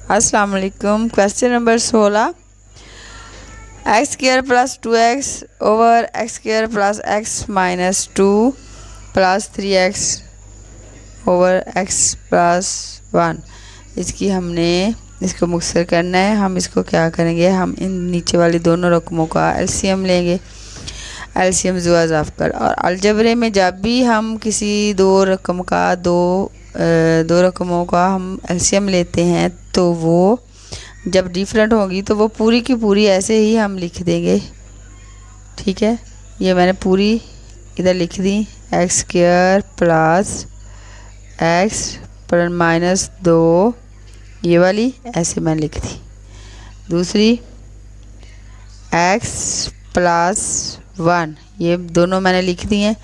अस्सलाम वालेकुम। Question number 16, x square plus 2x over x square plus x minus 2 plus 3x over x plus 1। इसको मुक्सर करना है। हम इसको क्या करेंगे, हम इन नीचे वाली दोनों रकमों का एलसीएम लेंगे। एलसीएम जुआ जाफकर। और अलजबरे में जब भी हम किसी दो रकमों का हम एलसीएम लेते हैं तो वो जब डिफरेंट होगी तो वो पूरी की पूरी ऐसे ही हम लिख देंगे। ठीक है, ये मैंने पूरी इधर लिख दी, एक्स स्क्वायर प्लस एक्स पर माइनस 2, ये वाली ऐसे मैंने लिख दी। दूसरी एक्स प्लस 1, ये दोनों मैंने लिख दी हैं।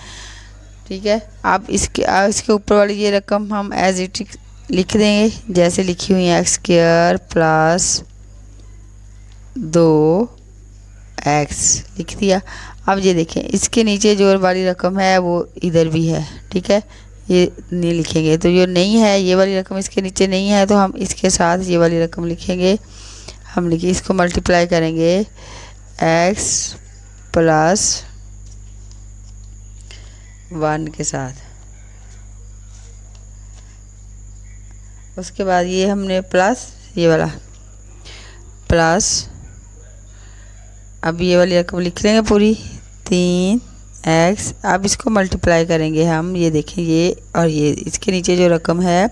ठीक है, अब इसके ऊपर वाली ये रकम हम एज इट लिख देंगे जैसे लिखी हुई है, एक्स स्क्वायर प्लस 2x लिख दिया। अब ये देखें, इसके नीचे जो वाली रकम है वो इधर भी है। ठीक है, ये नहीं लिखेंगे तो ये नहीं है, ये वाली रकम इसके नीचे नहीं है तो हम इसके साथ ये वाली रकम लिखेंगे। हम लिखिए, इसको मल्टीप्लाई करेंगे x प्लस 1 के साथ। उसके बाद ये हमने प्लस ये वाला प्लस, अब ये वाली रकम लिख लेंगे पूरी 3x। अब इसको मल्टीप्लाई करेंगे हम, ये देखें ये और ये इसके नीचे जो रकम है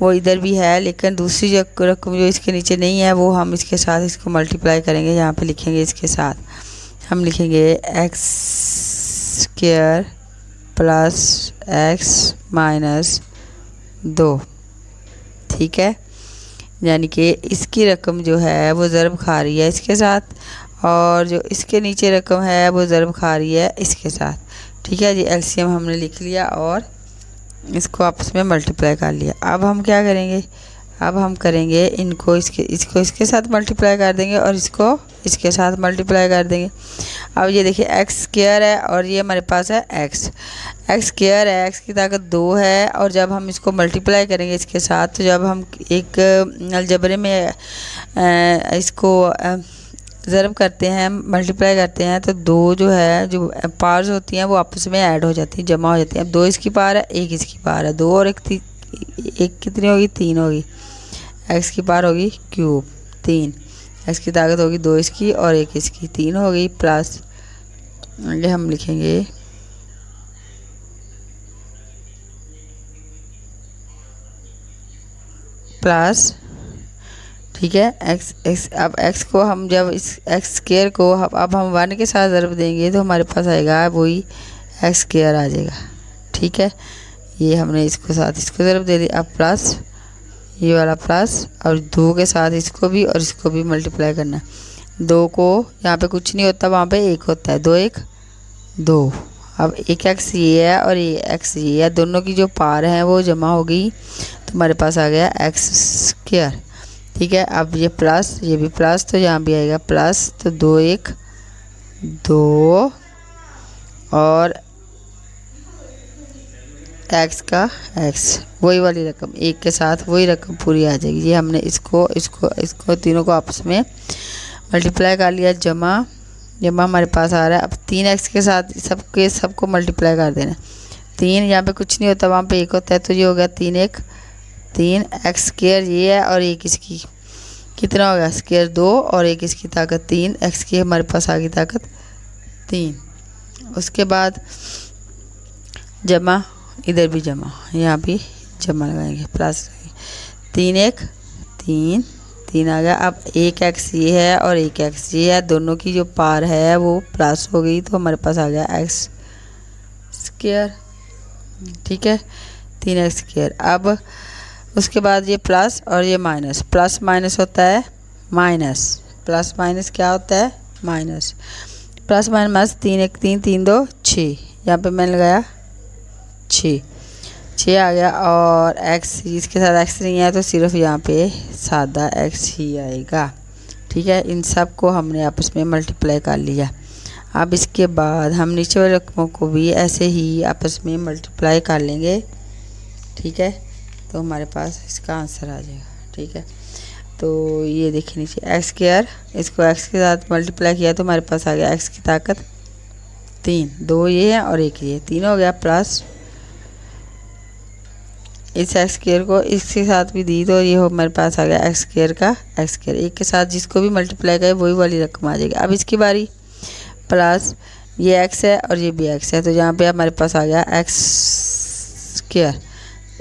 वो इधर भी है, लेकिन दूसरी जो रकम जो इसके नीचे नहीं है वो हम इसके साथ इसको मल्टीप्लाई करेंगे। यहाँ पे लिखेंगे इसके साथ हम लिखेंगे x square plus x minus 2। ठीक है, यानी कि इसकी रकम जो है वो ज़रब खा रही है इसके साथ, और जो इसके नीचे रकम है वो ज़रब खा रही है इसके साथ। ठीक है जी, एलसीएम हमने लिख लिया और इसको आपस में मल्टीप्लाई कर लिया। अब हम क्या करेंगे, अब हम करेंगे इसको इसके साथ मल्टीप्लाई कर देंगे और इसको इसके साथ मल्टीप्लाई कर देंगे। अब ये देखिए, एक्स स्क्वायर है और ये हमारे पास है एक्स स्क्वायर है, एक्स की ताकत 2 है, और जब हम इसको मल्टीप्लाई करेंगे इसके साथ तो जब हम एक अलजबरे में इसको ज़रब करते हैं, मल्टीप्लाई करते हैं, तो 2 जो है जो पार्स होती हैं वो आपस में ऐड हो जाती हैं, जमा हो जाती हैं। अब 2 इसकी पार है, 1 इसकी पार है, 2 और 1 कितनी होगी, 3 होगी। एक्स की पार होगी क्यूब 3, एक्स की ताकत होगी 2 इसकी और 1 इसकी, 3 हो गई। प्लस आगे हम लिखेंगे प्लस। ठीक है, एक्स अब एक्स को हम जब इस एक्स स्क्वायर को अब हम 1 के साथ ज़रब देंगे तो हमारे पास आएगा वही एक्स स्क्वायर आ जाएगा। ठीक है, ये हमने इसको साथ इसको ज़रब दे दी। अब प्लस ये वाला प्लस और 2 के साथ इसको भी और इसको भी मल्टीप्लाई करना है। 2 को यहाँ पे कुछ नहीं होता, वहाँ पे 1 होता है, 2 1 2। अब एक एक्स ये है और ये एक्स ये है, दोनों की जो पार है वो जमा हो गई तो हमारे पास आ गया एक्स स्क्वायर। ठीक है, अब ये प्लस ये भी प्लस तो यहाँ भी आएगा प्लस, तो 2 1 2 और एक्स का एक्स, वही वाली रकम 1 के साथ वही रकम पूरी आ जाएगी। ये हमने इसको तीनों को आपस में मल्टीप्लाई कर लिया, जमा हमारे पास आ रहा है। अब 3x के साथ सबको मल्टीप्लाई कर देना। 3 यहाँ पे कुछ नहीं होता, वहाँ पे 1 होता है, तो ये हो गया 3 1 3 एक्स स्क्वायर ये है और 1 इसकी, कितना हो गया स्क्वायर 2 और 1 इसकी ताकत 3, एक्स की हमारे पास आ गई ताकत 3। उसके बाद जमा, इधर भी जमा, यहाँ भी जमा लगाएंगे, प्लस 3 1 3 आ गया। अब 1 एक्स ये है और 1 एक्स ये है, दोनों की जो पार है वो प्लस हो गई तो हमारे पास आ गया एक्स स्क्वायर। ठीक है, 3 एक्स स्क्वायर। अब उसके बाद ये प्लस और ये माइनस, प्लस माइनस होता है माइनस, प्लस माइनस क्या होता है माइनस, प्लस माइनस 3 1 3 3 2 6, यहाँ पे मैंने लगाया 6 आ गया। और एक्स इसके साथ एक्स नहीं है तो सिर्फ यहाँ पे सादा एक्स ही आएगा। ठीक है, इन सब को हमने आपस में मल्टीप्लाई कर लिया। अब इसके बाद हम नीचे वाले रकमों को भी ऐसे ही आपस में मल्टीप्लाई कर लेंगे। ठीक है, तो हमारे पास इसका आंसर आ जाएगा। ठीक है, तो ये देखिए नीचे एक्स स्क्वायर, इसको एक्स के साथ मल्टीप्लाई किया तो हमारे पास आ गया एक्स की ताकत 3, 2 ये है और 1 ये, 3 हो गया, प्लस इस एक्स स्क्वायर को इसके साथ भी दी तो ये हो हमारे पास आ गया एक्स स्क्वायर का एक्स स्क्वायर, एक के साथ जिसको भी मल्टीप्लाई करे वही वाली रकम आ जाएगी। अब इसकी बारी, प्लस ये एक्स है और ये भी एक्स है, तो यहाँ पे हमारे पास आ गया एक्स स्क्वायर,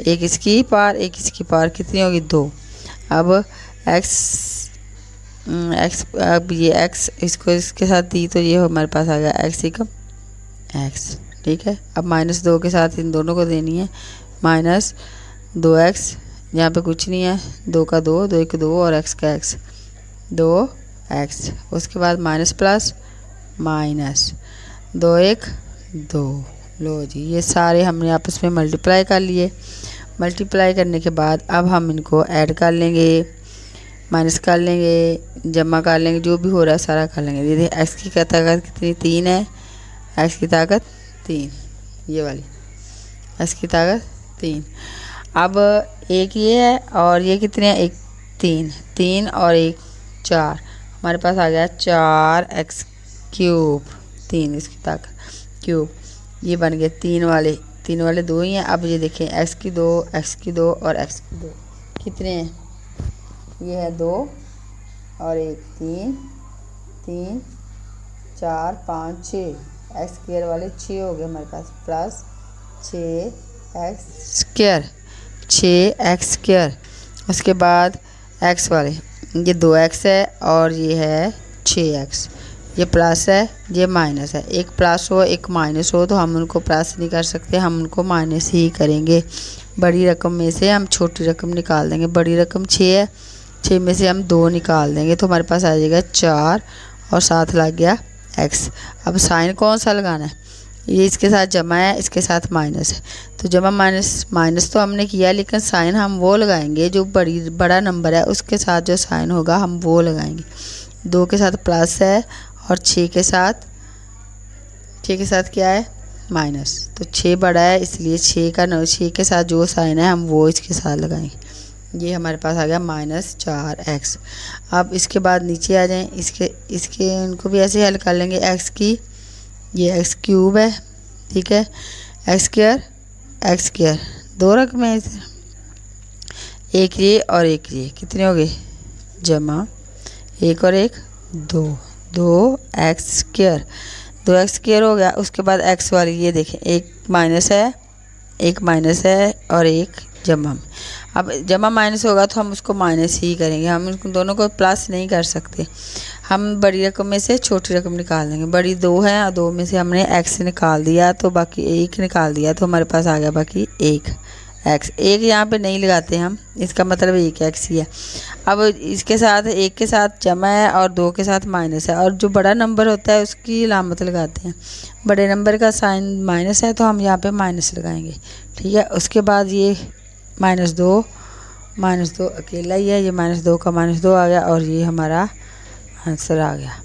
एक इसकी पार एक इसकी पार, कितनी होगी 2। अब अब ये एक्स इसको इसके साथ दी तो ये हमारे पास आ गया एक्स एकम एक्स, ठीक है। अब -2 के साथ इन दोनों को देनी है, -2x, यहाँ पे कुछ नहीं है, 2 का 2, 2 1 2 और x का x, 2x, उसके बाद माइनस प्लस माइनस 2 1 2। लो जी, ये सारे हमने आपस में मल्टीप्लाई कर लिए। मल्टीप्लाई करने के बाद अब हम इनको ऐड कर लेंगे, माइनस कर लेंगे, जमा कर लेंगे, जो भी हो रहा है सारा कर लेंगे। ये देखिए एक्स की ताकत कितनी 3 है, एक्स की ताकत 3, ये वाली एक्स की ताकत 3। अब एक ये है और ये कितने हैं, 1 3, 3 और 1 4, हमारे पास आ गया 4x क्यूब, 3 इसकी ताकत क्यूब, ये बन गए 3 वाले 2 ही हैं। अब ये देखें x की 2 और x की 2 कितने हैं, ये है 2 और 1 3 3 4 5 6, एक्स स्क्वायर वाले 6 हो गए हमारे पास, plus 6x square, 6x square, उसके बाद x वाले ये 2x है और ये है 6x, ये प्लस है ये माइनस है, एक प्लस हो एक माइनस हो तो हम उनको प्लस नहीं कर सकते, हम उनको माइनस ही करेंगे। बड़ी रकम में से हम छोटी रकम निकाल देंगे, बड़ी रकम 6 है, 6 में से हम 2 निकाल देंगे तो हमारे पास आ जाएगा 4 और साथ लग गया x। अब साइन कौन सा लगाना है, ये इसके साथ जमा है इसके साथ माइनस है, तो जमा माइनस तो हमने किया, लेकिन साइन हम वो लगाएंगे जो बड़ा नंबर है उसके साथ जो साइन होगा हम वो लगाएंगे। 2 के साथ प्लस है और 6 के साथ क्या है, माइनस, तो 6 बड़ा है इसलिए 6 के साथ जो साइन है हम वो इसके साथ लगाएंगे। ये हमारे पास आ गया -4x। अब इसके बाद नीचे आ जाएं, इसके इनको भी ऐसे हल कर लेंगे। x की ये x क्यूब है, ठीक है, x स्क्वायर 2 रकम है, एक ये और एक ये, कितने हो गए, जमा 1 और 1 2, 2x स्क्वायर हो गया। उसके बाद x वाली ये देखें, एक माइनस है और एक जमा। अब जमा माइनस होगा तो हम उसको माइनस ही करेंगे, हम इन दोनों को प्लस नहीं कर सकते। हम बड़ी रकम में से छोटी रकम निकाल देंगे, बड़ी 2 है और 2 में से हमने x निकाल दिया तो बाकी 1 निकाल दिया तो हमारे पास आ गया बाकी 1 x। 1 यहाँ पे नहीं लगाते हम, इसका मतलब 1 x ही है। अब इसके साथ 1 के साथ जमा है और 2 के साथ माइनस है, और जो बड़ा नंबर होता है उसकी अलामत लगाते हैं, बड़े नंबर का साइन माइनस है तो हम यहाँ पे माइनस लगाएंगे, ठीक है। उसके बाद ये -2 अकेला ही है, ये -2 का -2 आ गया और ये हमारा आंसर आ गया।